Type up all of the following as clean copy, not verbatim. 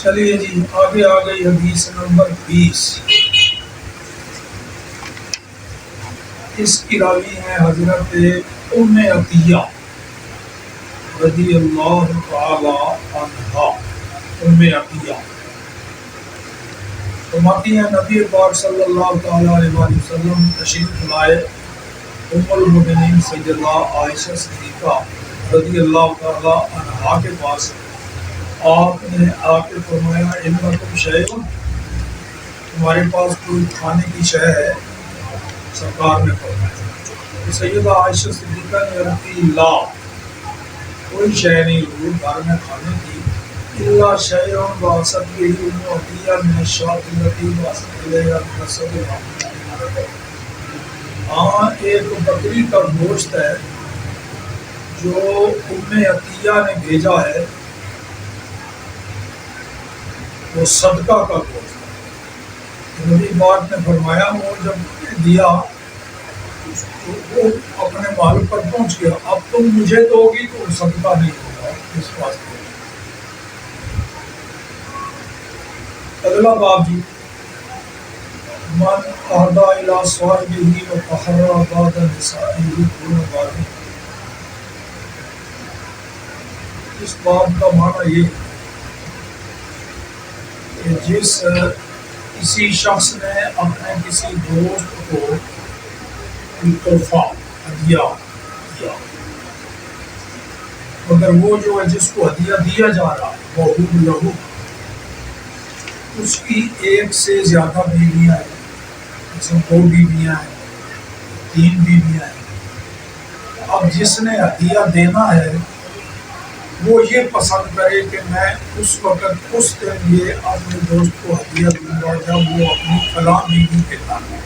چلیے جی آگے آ گئی حدیث نمبر 20۔ اس کی راوی ہیں حضرت ام عطیہ رضی اللہ تعالی عنہا۔ ام عطیہ فرماتی ہیں نبی پاک صلی اللہ تعالی علیہ وسلم تشریف لائے ام المؤمنین سیدہ عائشہ صدیقہ رضی اللہ تعالی عنہا کے پاس۔ آپ نے آ کے فرمایا انکم شیء، تمہارے پاس کوئی کھانے کی شے ہے؟ سرکار نے فرمایا، سیدہ عائشہ صدیقہ نے عرض کی لا، کوئی شے نہیں حضور گھر میں کھانے کی، الا شیء واسط به ام عطیہ من الشاۃ التي واسط الیہا من الصدقہ۔ ہاں ایک بکری کا گوشت ہے جو ام عطیہ نے بھیجا ہے، وہ صدقہ کا گوشت ہے۔ نبی پاک نے فرمایا وہ جب دیا تو وہ اپنے مال پر پہنچ گیا، اب تم مجھے دو گی تو صدقہ نہیں ہوگا اس واسطے۔ اگلا باب جی، من اہدی الی صاحبہ وتحری بعد نسائہ دون بعد۔ اس باب کا معنی یہ ہے کہ جس کسی شخص نے اپنے کسی دوست کو تحفہ ہدیہ دیا، مگر وہ جو ہے جس کو ہدیہ دیا جا رہا ہے وہ لہو، اس کی ایک سے زیادہ بیویاں ہیں، جیسے 2 بیویاں ہیں، 3 بیویاں ہیں۔ اب جس نے ہدیہ دینا ہے وہ یہ پسند کرے کہ میں اس وقت اس دن یہ اپنے دوست کو ہدیہ دوں گا جب وہ اپنی فلاں بیوی کے نام ہے۔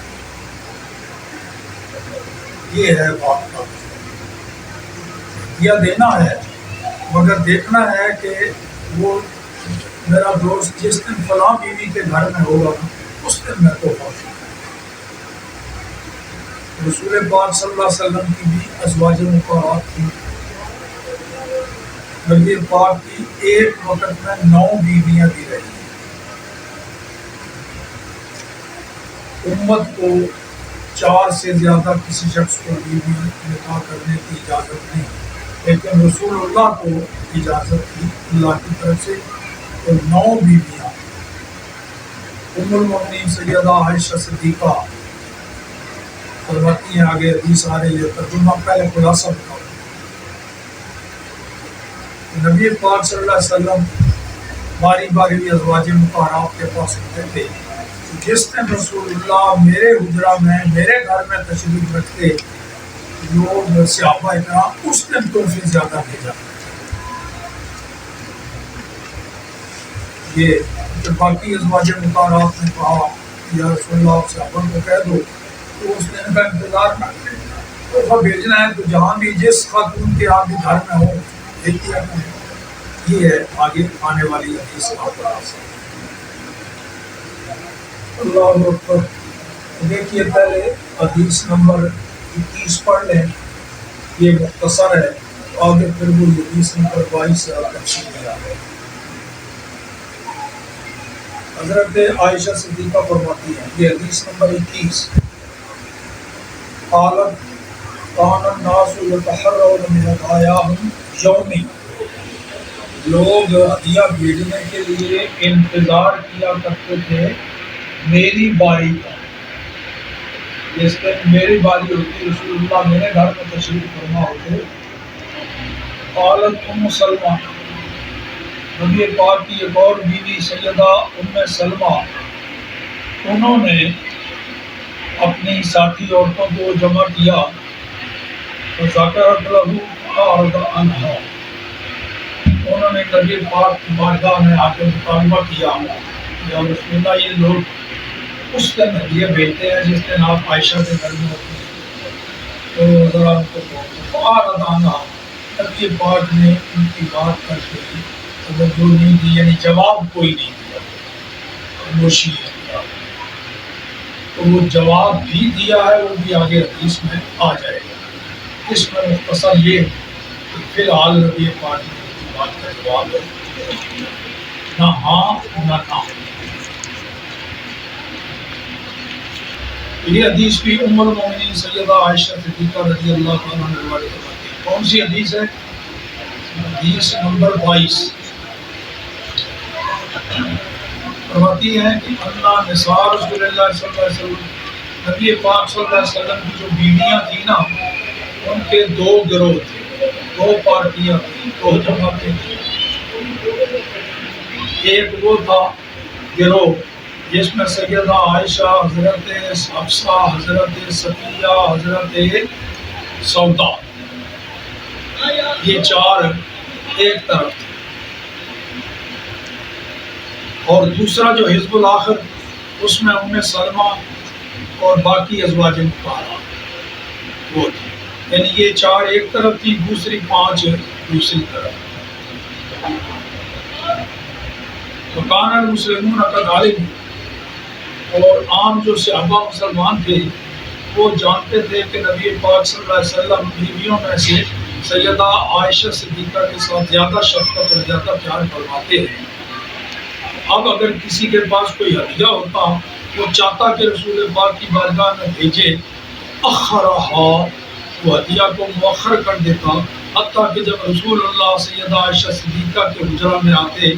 یہ ہے بات کا ہدیہ دینا ہے، مگر دیکھنا ہے کہ وہ میرا دوست جس دن فلاں بیوی کے گھر میں ہوگا اس دن میں تحفہ دوں۔ رسول پاک صلی اللہ علیہ وسلم کی بھی ازواج مطہرات تھی، نبی پاک کی ایک وقت میں 9 بیویاں بھی رہی۔ امت کو 4 سے زیادہ کسی شخص کو بیوی نکاح کرنے کی اجازت نہیں، لیکن رسول اللہ کو اجازت تھی اللہ کی طرف سے، تو 9 بیویاں۔ ام المؤمنین سیدہ عائشہ صدیقہ فرماتی ہیں، آگے حدیث آ رہی ہے، ترجمہ پہلے خلاصہ بتاؤ۔ نبی پاک صلی اللہ علیہ وسلم باری باری ازواج مطہرات کے پاس ہوتے تھے، جس دن رسول اللہ میرے حجرہ میں میرے گھر میں تشریف رکھتے لوگ صحابہ اکرام اس دن تو پھر زیادہ بھیجا۔ یہ جب باقی ازواج مطہرات نے کہا یا رسول اللہ آپ صحابہ کو کہہ دو تو اس دن کا انتظار نہ کریں، تحفہ بھیجنا ہے تو جہاں بھی جس خاتون کے آپ بھی گھر میں ہو بھیج دیا کریں۔ یہ ہے آگے آنے والی حدیث کا خلاصہ۔ اللہ اکبر۔ دیکھیے پہلے حدیث نمبر 21 پڑھ لیں، یہ مختصر ہے، آگے پھر وہ حدیث نمبر 22 سے تفصیل ہے۔ حضرت عائشہ صدیقہ فرماتی ہیں، یہ حدیث نمبر 21، قالت کان الناس یتحرون من ہدایاہم یومی، لوگ ہدیہ بھیجنے کے لیے انتظار کیا کرتے تھے میری باری کا، جس دن میری باری ہوتی رسول اللہ میرے گھر میں تشریف فرما ہوتے۔ قالت ام سلمہ، نبی پاک کی ایک اور بیوی سیدہ ام سلمہ، انہوں نے اپنی ساتھی عورتوں کو جمع کیا، فذکرت لہ فأعرض عنہا، انہوں نے نبی پاک کی بارگاہ میں آ کے مطالبہ کیا، یا رسول اللہ یہ لوگ اس دن ہدیہ بھیجتے ہیں جس دن آپ عائشہ کے گھر میں ہوتے ہیں، تو ذرا ان کو فأعرض عنہا، نبی پاک نے ان کی بات کر کے توجہ نہیں دی، یعنی جواب کوئی نہیں دیا، خاموشی ہے۔ تو وہ جواب بھی دیا ہے، وہ بھی آگے حدیث میں آ جائے گا۔ اس میں مختصر یہ کہ فی الحال نبی پاک نے بات کا جواب ہے۔ نہ ہاں نہ نہ۔ یہ حدیث بھی ام المومنین سیدہ عائشہ صدیقہ رضی اللہ تعالیٰ عنہ روایت کرتی ہے۔ کون سی حدیث ہے؟ حدیث نمبر 22 فرماتی ہے کہ اللہ نساء رسول اللہ صلی اللہ علیہ وسلم، نبی پاک صلی اللہ علیہ وسلم کی جو بیویاں تھیں نا، ان کے دو گروہ تھے، دو پارٹیاں تھیں، دو جماعتیں تھیں۔ ایک وہ تھا گروہ جس میں سیدہ عائشہ، حضرت حفصہ، حضرت صفیہ، حضرت سودا، یہ چار ایک طرف تھے، اور دوسرا جو حزب الآخر اس میں ام سلمہ اور باقی ازواج مطہرات وہ تھے، یعنی یہ چار ایک طرف تھی، دوسری پانچ دوسری طرف۔ تو کان المسلمون قد علموا، اور عام جو صحابہ مسلمان تھے وہ جانتے تھے کہ نبی پاک صلی اللہ علیہ وسلم بیویوں میں سے سیدہ عائشہ صدیقہ کے ساتھ زیادہ شفقت اور زیادہ پیار فرماتے ہیں۔ اب اگر کسی کے پاس کوئی ہدیہ ہوتا، وہ چاہتا کہ رسول پاک کی بارگاہ میں بھیجے، اخرہا، وہ ہدیہ کو مؤخر کر دیتا، حتیٰ کہ جب رسول اللہ سیدہ عائشہ صدیقہ کے حجرہ میں آتے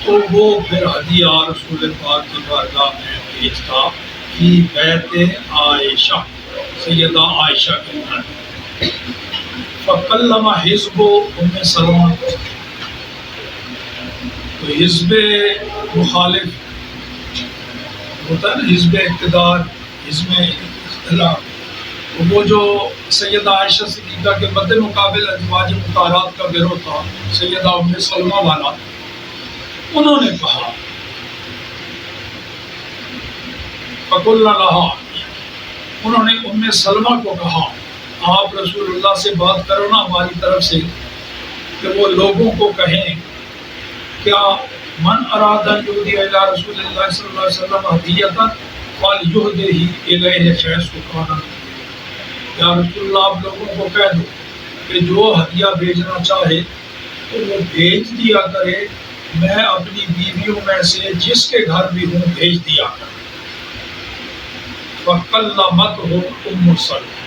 تو وہ پھر ہدیہ رسول پاک کی بارگاہ میں بھیجتا فی بیت عائشہ، سیدہ عائشہ کے گھر۔ فکلم حزب ام سلمہ، تو حزب مخالف ہوتا ہے نا، حزب اقتدار، حزب اختلاف، وہ جو سیدہ عائشہ صدیقہ کے مد مقابل ازواج مطہرات کا گروہ تھا، سیدہ ام سلمہ والا، انہوں نے کہا فقلنا لہا، انہوں نے ام سلمہ کو کہا آپ رسول اللہ سے بات کرو نا ہماری طرف سے، کہ وہ لوگوں کو کہیں کیا من اراد ان یہدی الی رسول اللہ صلی اللہ علیہ وسلم ہدیۃ فلیہدہ الیہ خیسکانا، یا رسول اللہ آپ لوگوں کو کہہ دو کہ جو ہدیہ بھیجنا چاہے تو وہ بھیج دیا کرے، میں اپنی بیویوں میں سے جس کے گھر بھی ہوں بھیج دیا کروں۔ فکلمتہ ام سلمہ،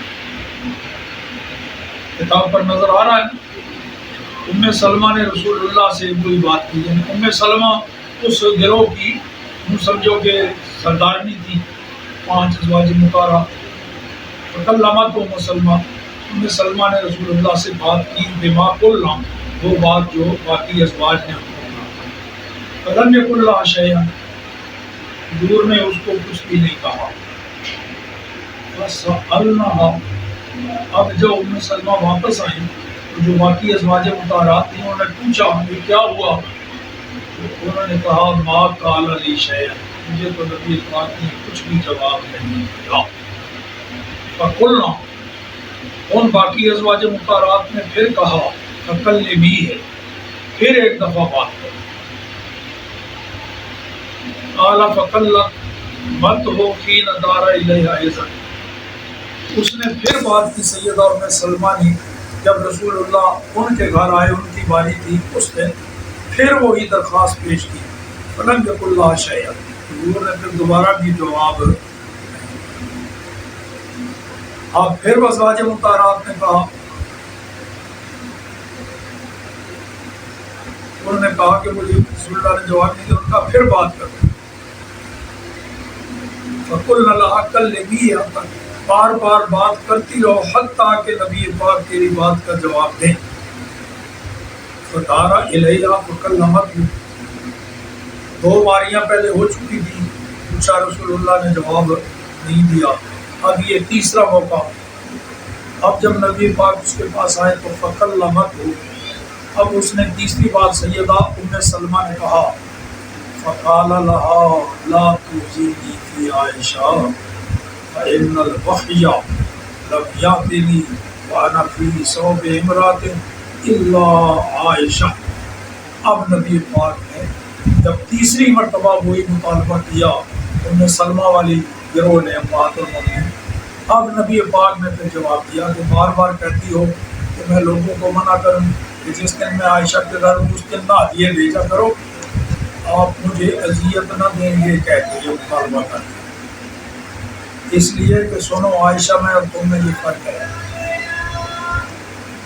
کتاب پر نظر آ رہا ہے، ام سلمہ نے رسول اللہ سے کوئی بات کی، یعنی ام سلمہ اس گروہ کی سمجھو کہ سردارنی تھی، 5 ازواج مطہرات۔ فکلمتہ ام سلمہ، ام سلمہ نے رسول اللہ سے بات کی، بما قلنا، وہ بات جو باقی ازواج نے فلم یقل لہا شیئا، حضور نے اس کو کچھ بھی نہیں کہا۔ فسألناہا، اب جو ام سلمہ واپس آئی تو جو باقی ازواج مطہرات تھیں انہوں نے پوچھا کہ کیا ہوا، انہوں نے کہا ما قال لی شیئا، مجھے تو نبی پاک نے کچھ بھی جواب نہیں دیا۔ فقلنا، ان باقی ازواج مطہرات نے پھر کہا فکلمی ہے، پھر ایک دفعہ بات کرو۔ قال فکلمتہ حین دار الیہا ایضا، اس نے پھر بات کی سیدہ ام سلمہ نے، جب رسول اللہ ان کے گھر آئے، ان کی باری تھی، اس نے پھر وہی درخواست پیش کی۔ فلم یقل لہا شیئا، حضور نے پھر دوبارہ بھی جواب، اب پھر ازواج مطہرات نے کہا، انہوں نے کہا کہ مجھے رسول اللہ نے جواب نہیں دیا، ان کا پھر بات کرو۔ فقلنا لہا کلمی، بار بار بات کرتی رہو حتیٰ کہ نبی پاک تیری بات کا جواب دیں۔ فدارا الیہا فکلمتہ، 2 باریاں پہلے ہو چکی تھی، پوچھا رسول اللہ نے جواب نہیں دیا، اب یہ تیسرا موقع۔ اب جب نبی پاک اس کے پاس آئے تو فکلمتہ، اب اس نے تیسری بات سیدہ ام سلمہ نے کہا، فقال لہا لا تؤذینی فی عائشہ فإن الوحی لم یأتنی وأنا فی ثوب امرأة الا عائشہ۔ اب نبی پاک نے جب تیسری مرتبہ وہی مطالبہ کیا ام سلمہ والی گروہ نے، امہات المومنین، اب نبی پاک نے پھر جواب دیا کہ بار بار کہتی ہو کہ میں لوگوں کو منع کروں کہ جس دن میں عائشہ کے گھر ہوں اس دن نہ ہدیے بھیجا کرو، آپ مجھے اذیت نہ دیں یہ کہہ کے یہ مطالبہ کر دیا، اس لیے کہ سنو عائشہ میں اور تم میں یہ فرق ہے،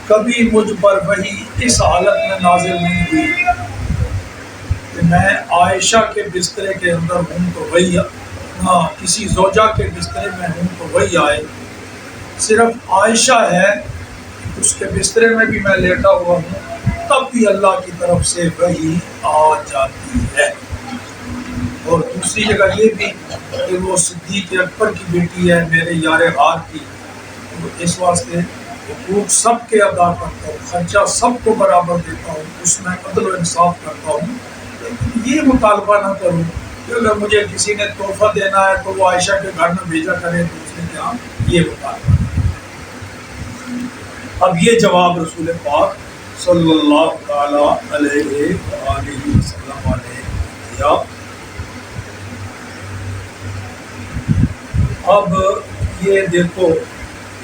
کبھی مجھ پر وحی اس حالت میں نازل نہیں ہوئی کہ میں عائشہ کے بسترے کے اندر ہوں تو وہی، ہاں کسی زوجہ کے بسترے میں ہوں تو وہی آئے، صرف عائشہ ہے اس کے بسترے میں بھی میں لیٹا ہوا ہوں تب بھی اللہ کی طرف سے وحی آ جاتی ہے۔ اور دوسری جگہ یہ بھی کہ وہ صدیق اکبر کی بیٹی ہے، میرے یار غار کی، اس واسطے حقوق سب کے ادا کرتا ہوں، خرچہ سب کو برابر دیتا ہوں، اس میں عدل و انصاف کرتا ہوں، لیکن یہ مطالبہ نہ کروں کہ اگر مجھے کسی نے تحفہ دینا ہے تو وہ عائشہ کے گھر میں بھیجا کرے دوسرے کے ہاں، یہ مطالبہ۔ اب یہ جواب رسول پاک صلی اللہ تعالی علیہ وآلہ وسلم نے دیا۔ اب یہ دیکھو،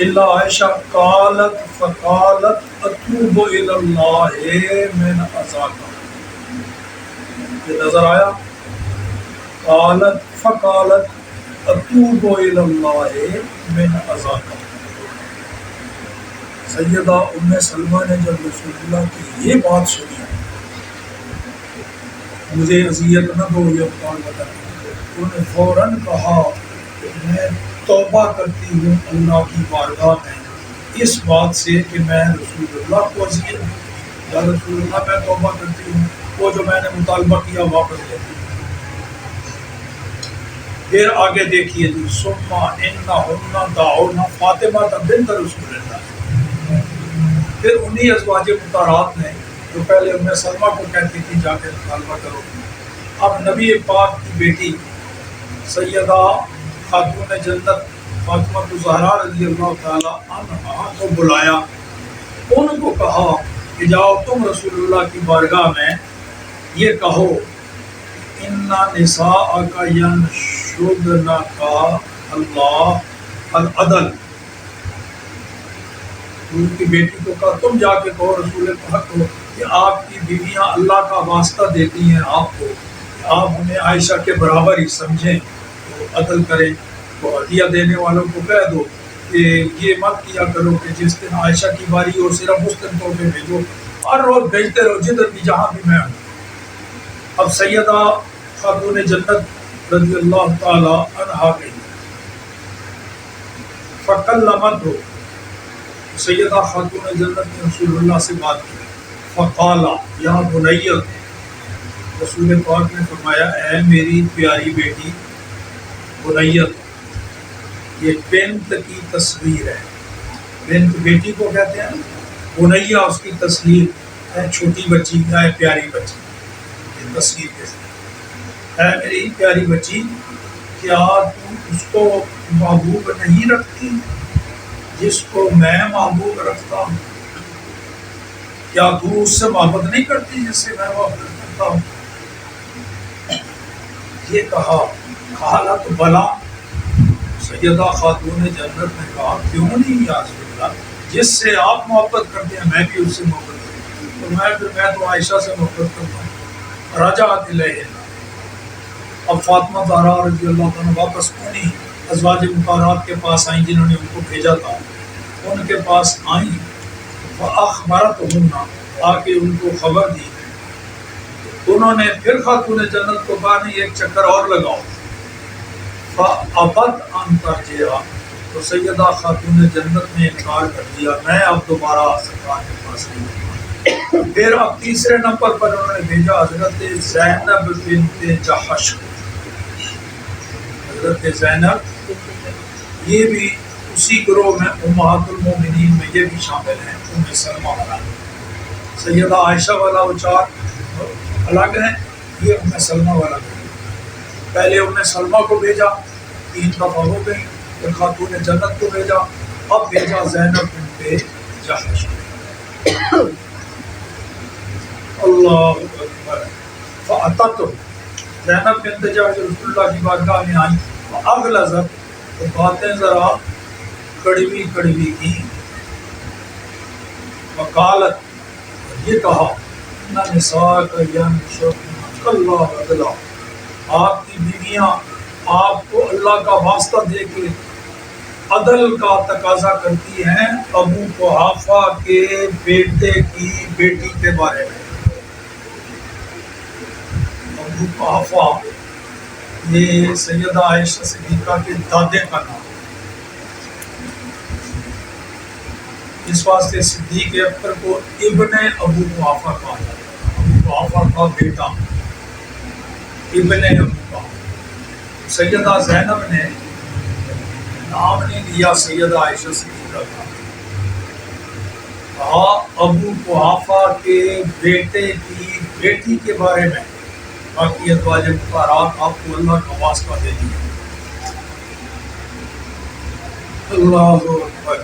اللہ عائشہ قالت فقالت اتوب الی اللہ من عذاب، یہ نظر آیا، قالت فقالت اتوب الی اللہ من عذاب۔ سیدہ ام سلمہ نے جب رسول اللہ کی یہ بات سنی، مجھے اذیت نہ دو یہ مطالبہ کرنے، انہوں نے فوراً کہا کہ میں توبہ کرتی ہوں اللہ کی بارگاہ میں اس بات سے کہ میں رسول اللہ کو اذیت ہوں، یا رسول اللہ میں توبہ کرتی ہوں وہ جو میں نے مطالبہ کیا واپس لیتی ہوں۔ پھر آگے دیکھیے جی، ثم انہن دعونا فاطمہ بنت رسول اللہ، پھر انہی ازواج مطہرات نے جو پہلے ام سلمہ کو کہتی تھی جا کے مطالبہ کرو، اب نبی پاک کی بیٹی سیدہ خاتون جنت فاطمہ الزہرا رضی اللہ تعالی عنہا کو بلایا، ان کو کہا کہ جاؤ تم رسول اللہ کی بارگاہ میں یہ کہو، ان نساءک ینشدنک اللہ العدل، ان کی بیٹی کو کہا تم جا کے کہو رسول پاک کو کہ آپ کی بیویاں اللہ کا واسطہ دیتی ہیں آپ کو، آپ انہیں عائشہ کے برابر ہی سمجھیں، تو عدل کریں، تو ہدیہ دینے والوں کو کہہ دو کہ یہ مت کیا کرو کہ جس دن عائشہ کی باری ہو صرف اس دن تحفے بھیجو، ہر روز بھیجتے رہو جدھر بھی جہاں بھی میں ہوں۔ اب سیدہ خاتون جنت رضی اللہ تعالی عنہا گئی، فکلمت ہو، سیدہ خاتون جنت نے رسول اللہ سے بات کی، فقالا یا بنیت، رسول پاک نے فرمایا اے میری پیاری بیٹی، بنیت یہ بنت کی تصویر ہے، بنت بیٹی کو کہتے ہیں، بنیا اس کی تصویر ہے، چھوٹی بچی ہے، پیاری بچی، یہ تصویر کے ساتھ، اے میری پیاری بچی کیا تم اس کو محبوب نہیں رکھتی جس کو میں محبوب رکھتا ہوں؟ کیا تو اس سے محبت نہیں کرتی جس سے میں محبت کرتا ہوں؟ یہ کہا، حالت بلا، سیدہ خاتون جنت نے کہا کیوں نہیں یا رسول اللہ، جس سے آپ محبت کرتے ہیں میں بھی اس سے محبت کرتا ہوں، تو میں تو عائشہ سے محبت کرتا ہوں۔ رجعت الیہ، اب فاطمہ زہرا رضی اللہ عنہ واپس انہی ازواج مطہرات کے پاس آئیں جنہوں نے ان کو بھیجا تھا، ان کے پاس آئیں، فاخبرتہن، آ کے ان کو خبر دی، انہوں نے پھر خاتون جنت کو کہا نہیں ایک چکر اور لگاؤ، فابت ان ترجعا، تو سیدہ خاتون جنت نے انکار کر دیا، میں اب دوبارہ سرکار کے پاس نہیں جاؤں۔ پھر اب تیسرے نمبر پر انہوں نے بھیجا حضرت زینب بنت جحش، حضرت زینب یہ بھی اسی گروہ میں امہات المومنین میں یہ بھی شامل ہیں، ام سلمہ والا، سیدہ عائشہ والا وہ چار الگ ہیں، یہ ام سلمہ والا بھی، پہلے ام سلمہ کو بھیجا، 3 دفعہ ہو گئی، پھر خاتون جنت کو بھیجا، اب بھیجا زینب بنت جحش، اللہ اکبر، فاتت، زینب بنت جحش رسول اللہ کی بارگاہ میں آئی، اغلظت، تو باتیں ذرا کڑوی کڑوی کی، وقالت، یہ کہا ان نساءک ینشدنک اللہ عدلا، آپ کی بیویاں آپ کو اللہ کا واسطہ دے کے عدل کا تقاضا کرتی ہیں ابو قحافہ کے بیٹے کی بیٹی کے بارے میں۔ ابو قحافہ یہ سیدہ عائشہ صدیقہ کے دادے کا نام، اس واسطے صدیق اکبر کو ابن ابو قحافہ کہا جاتا ہے، ابو قحافہ کا بیٹا ابن ابو قحافہ۔ سیدہ زینب نے نام نہیں لیا سیدہ عائشہ صدیقہ کا، کہا ابو قحافہ کے بیٹے کی بیٹی کے بارے میں، باقی ازواج مطہرات آپ کو اللہ کا واسطہ دے دیا۔ اللہ اکبر۔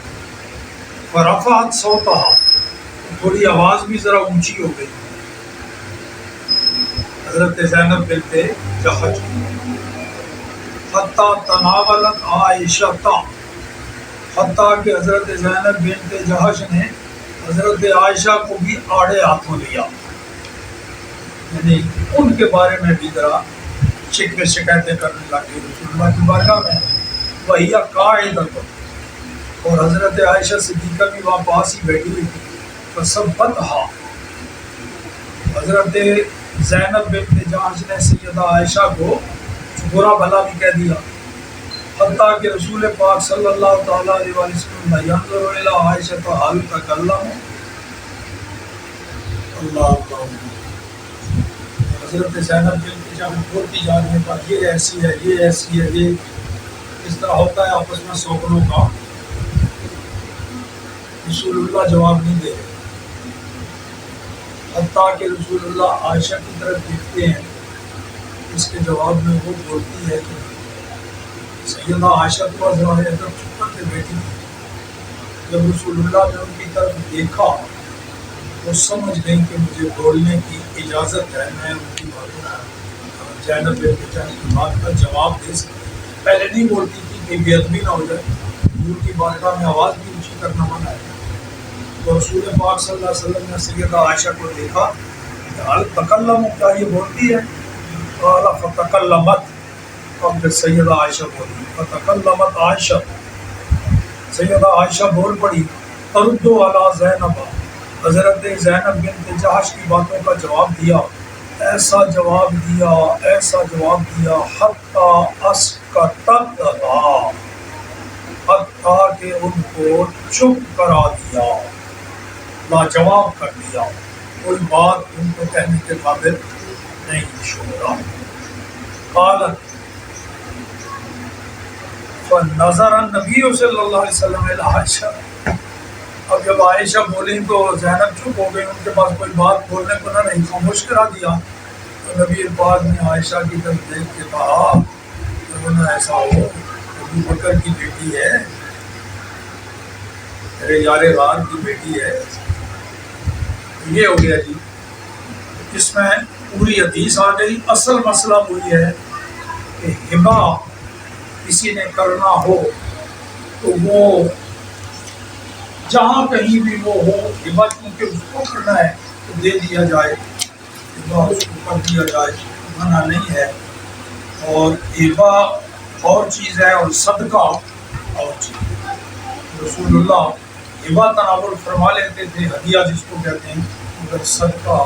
فرفعت صوتها، تھوڑی آواز بھی ذرا اونچی ہو گئی، حضرت زینب بنت جحش، حتیٰ تناولت عائشہ، حتیٰ کہ حضرت زینب بنت جحش نے حضرت عائشہ کو بھی آڑے ہاتھوں لیا، یعنی ان کے بارے میں بھی ذرا شکوے شکایتیں کرنے لگی رسول اللہ کی بارگاہ میں۔ وہی قاعدۃ، اور حضرت عائشہ صدیقہ بھی وہاں پاس ہی بیٹھی ہوئی تھی، فسبتھا، حضرت زینب بنت جحش نے سیدہ عائشہ کو برا بھلا بھی کہہ دیا، حتیٰ کہ رسول پاک صلی اللہ تعالیٰ علیہ وسلم ینظر الی عائشہ حل تکلم، اللہ حضرت زینب بنت جحش بولتی جا رہی ہے، یہ ایسی ہے، یہ ایسی ہے، یہ اس طرح ہوتا ہے آپس میں سوکڑوں کا، رسول اللہ جواب نہیں دے رہے، حتیٰ کہ رسول اللہ عائشہ کی طرف دیکھتے ہیں، اس کے جواب میں وہ بولتی ہے کہ سیدہ عائشہ کو ظاہر ہے جب چھپ کر کے بیٹھی تھی، جب رسول اللہ نے ان کی طرف دیکھا وہ سمجھ گئی کہ مجھے بولنے کی اجازت ہے، میں ان کی باتوں زینب بنت جحش کی بات کا جواب دے سکتی، پہلے نہیں بولتی تھی کہ بے ادبی نہ ہو جائے، حضور کی بارگاہ میں آواز بھی اونچی کرنا منع ہے۔ تو رسول پاک صلی اللہ علیہ وسلم نے سیدہ عائشہ کو دیکھا، حل تکلم، کیا یہ بولتی ہے؟ قال فتکلمت، اور پھر سیدہ عائشہ بولی، فتکلمت عائشہ، سیدہ عائشہ بول پڑی، ترد علی زینب، حضرت زینب بنت جحش کی باتوں کا جواب دیا، ایسا جواب دیا، ایسا جواب دیا، حتی اسکتتھا، حتیٰ کہ ان کو چپ کرا دیا، لاجواب کر دیا، کوئی بات ان کو کہنے کے قابل نہیں چھوڑا۔ قالت فنظر النبی صلی اللہ علیہ وسلم الی عائشہ، اب جب عائشہ بولیں تو زینب چپ ہو گئی، ان کے پاس کوئی بات بولنے کو نہ نہیں، خاموش کرا دیا، تو نبی پاک نے عائشہ کی طرف دیکھ کے کہا کہ نہ ایسا ہو، ابو بکر کی بیٹی ہے، میرے یار غار کی بیٹی ہے، یہ ہو گیا جی۔ اس میں پوری حدیث آ گئی۔ اصل مسئلہ وہی ہے کہ ہبہ کسی نے کرنا ہو تو وہ جہاں کہیں بھی وہ ہو، ہبہ کیونکہ اس کو کرنا ہے تو دے دیا جائے، ہبہ اس کو کر دیا جائے، منع نہیں ہے۔ اور ہبہ اور چیز ہے اور صدقہ اور چیز ہے۔ رسول اللہ ہبہ تناول فرما لیتے تھے، ہدیہ جس کو کہتے ہیں، مگر صدقہ